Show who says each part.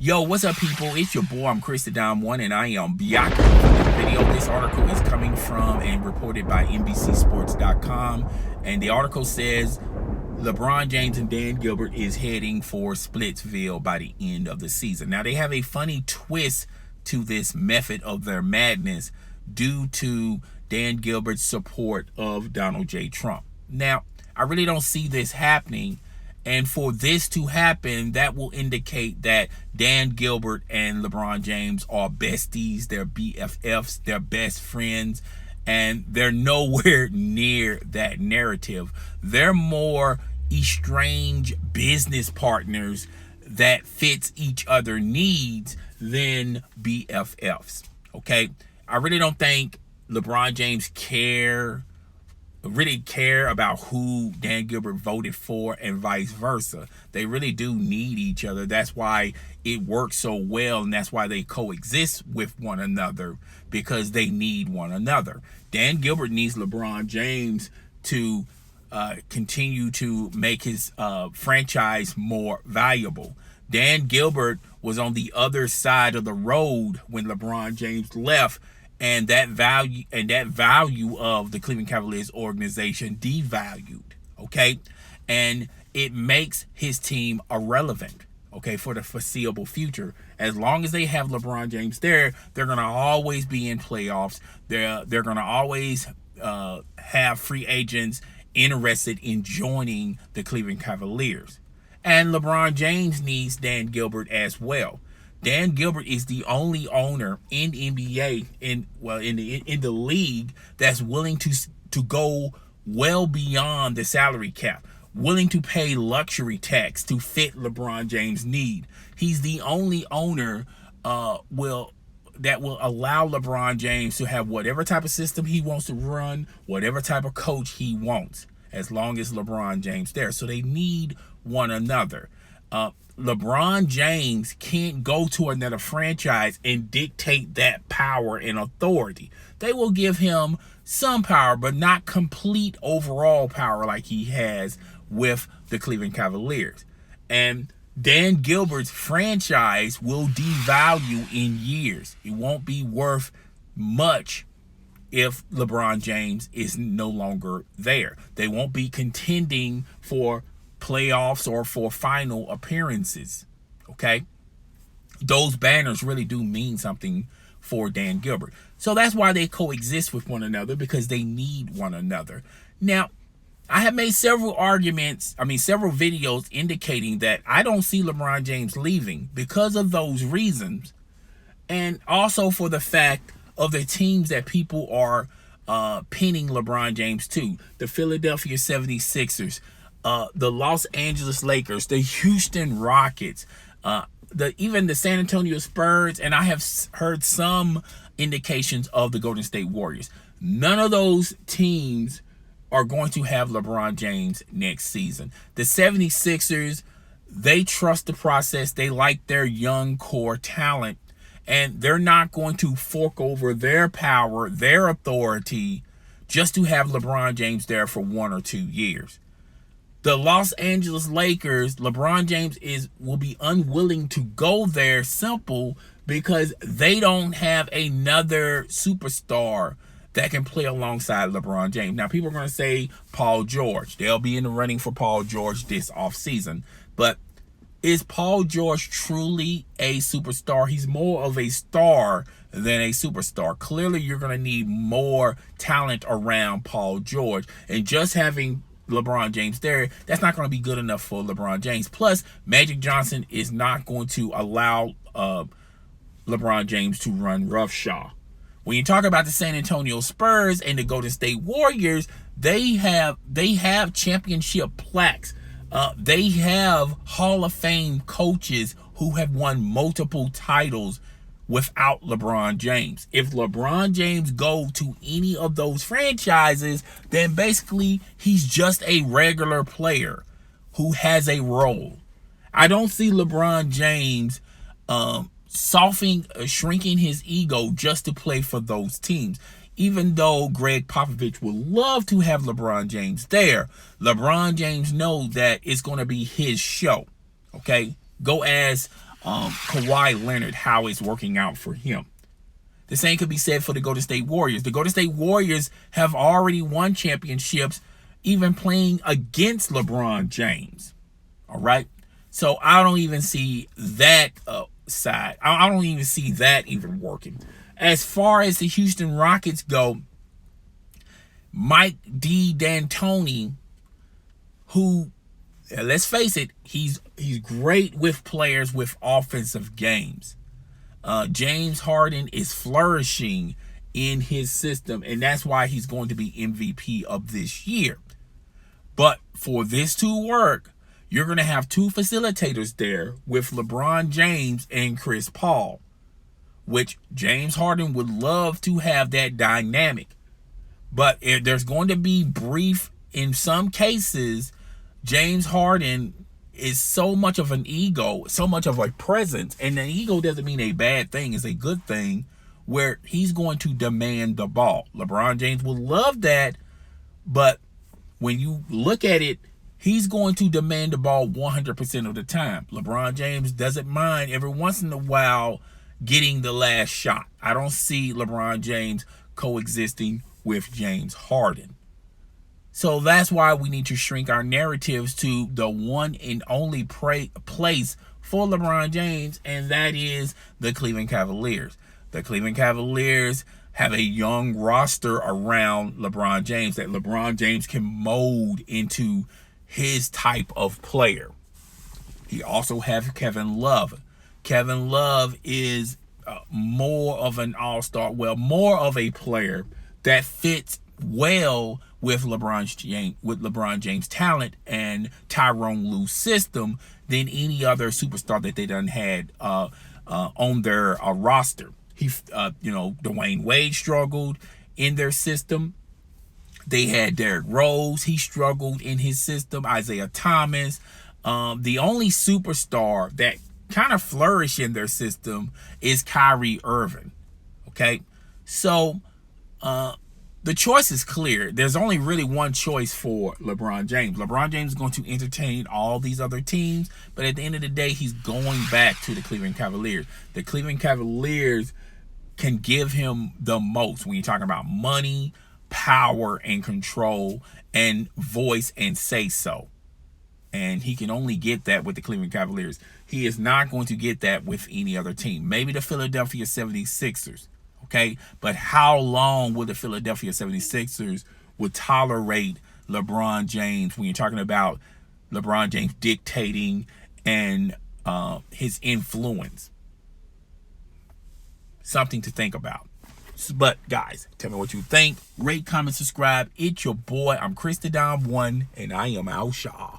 Speaker 1: Yo, what's up, people? It's your boy, I'm Chris the Dom One, and I am back with this video. This article is coming from and reported by NBCSports.com, and the article says LeBron James and Dan Gilbert is heading for Splitsville by the end of the season. Now, they have a funny twist to this method of their madness due to Dan Gilbert's support of Donald J. Trump. Now, I really don't see this happening. And for this to happen, that will indicate that Dan Gilbert and LeBron James are besties, they're BFFs, they're best friends, and they're nowhere near that narrative. They're more estranged business partners that fits each other's needs than BFFs, okay? I really don't think LeBron James really care about who Dan Gilbert voted for and vice versa. They really do need each other. That's why it works so well, and that's why they coexist with one another, because they need one another. Dan Gilbert needs LeBron James to continue to make his franchise more valuable. Dan Gilbert was on the other side of the road when LeBron James left, and that value of the Cleveland Cavaliers organization devalued, okay? And it makes his team irrelevant, okay, for the foreseeable future. As long as they have LeBron James there, they're going to always be in playoffs. They're going to always have free agents interested in joining the Cleveland Cavaliers. And LeBron James needs Dan Gilbert as well. Dan Gilbert is the only owner in NBA in the league that's willing to go well beyond the salary cap, willing to pay luxury tax to fit LeBron James' need. He's the only owner that will allow LeBron James to have whatever type of system he wants to run, whatever type of coach he wants, as long as LeBron James there. So they need one another. LeBron James can't go to another franchise and dictate that power and authority. They will give him some power, but not complete overall power like he has with the Cleveland Cavaliers. And Dan Gilbert's franchise will devalue in years. It won't be worth much if LeBron James is no longer there. They won't be contending for playoffs or for final appearances, okay? Those banners really do mean something for Dan Gilbert. So that's why they coexist with one another, because they need one another. Now, I have made several videos indicating that I don't see LeBron James leaving because of those reasons, and also for the fact of the teams that people are pinning LeBron James to. The Philadelphia 76ers, the Los Angeles Lakers, the Houston Rockets, even the San Antonio Spurs, and I have heard some indications of the Golden State Warriors. None of those teams are going to have LeBron James next season. The 76ers, they trust the process. They like their young core talent, and they're not going to fork over their power, their authority, just to have LeBron James there for 1 or 2 years. The Los Angeles Lakers, LeBron James will be unwilling to go there, simple because they don't have another superstar that can play alongside LeBron James. Now, people are going to say Paul George. They'll be in the running for Paul George this offseason. But is Paul George truly a superstar? He's more of a star than a superstar. Clearly, you're going to need more talent around Paul George. And just having LeBron James there, that's not going to be good enough for LeBron James. Plus, Magic Johnson is not going to allow LeBron James to run roughshod. When you talk about the San Antonio Spurs and the Golden State Warriors, they have championship plaques. They have Hall of Fame coaches who have won multiple titles without LeBron James. If LeBron James go to any of those franchises, then basically he's just a regular player who has a role. I don't see LeBron James shrinking his ego just to play for those teams. Even though Greg Popovich would love to have LeBron James there, LeBron James knows that it's going to be his show. Okay? Go ask Kawhi Leonard, how it's working out for him. The same could be said for the Golden State Warriors. The Golden State Warriors have already won championships, even playing against LeBron James. All right. So I don't even see that side. I don't even see that even working. As far as the Houston Rockets go, Mike D'Antoni, who, let's face it, he's great with players with offensive games. James Harden is flourishing in his system, and that's why he's going to be MVP of this year. But for this to work, you're going to have two facilitators there with LeBron James and Chris Paul, which James Harden would love to have that dynamic. But if there's going to be brief, in some cases, James Harden is so much of an ego, so much of a presence, and an ego doesn't mean a bad thing, it's a good thing, where he's going to demand the ball. LeBron James will love that, but when you look at it, he's going to demand the ball 100% of the time. LeBron James doesn't mind every once in a while getting the last shot. I don't see LeBron James coexisting with James Harden. So that's why we need to shrink our narratives to the one and only place for LeBron James, and that is the Cleveland Cavaliers. The Cleveland Cavaliers have a young roster around LeBron James that LeBron James can mold into his type of player. He also has Kevin Love. Kevin Love is more of an all-star, more of a player that fits well with LeBron James' talent and Tyronn Lue's system than any other superstar that they done had on their roster. Dwayne Wade struggled in their system. They had Derrick Rose. He struggled in his system. Isaiah Thomas. The only superstar that kind of flourished in their system is Kyrie Irving. Okay, so the choice is clear. There's only really one choice for LeBron James. LeBron James is going to entertain all these other teams, but at the end of the day, he's going back to the Cleveland Cavaliers. The Cleveland Cavaliers can give him the most when you're talking about money, power, and control, and voice and say so. And he can only get that with the Cleveland Cavaliers. He is not going to get that with any other team. Maybe the Philadelphia 76ers. Okay, but how long will the Philadelphia 76ers would tolerate LeBron James when you're talking about LeBron James dictating and his influence? Something to think about. But guys, tell me what you think. Rate, comment, subscribe. It's your boy. I'm Chris the Dom 1, and I am Al Shaw.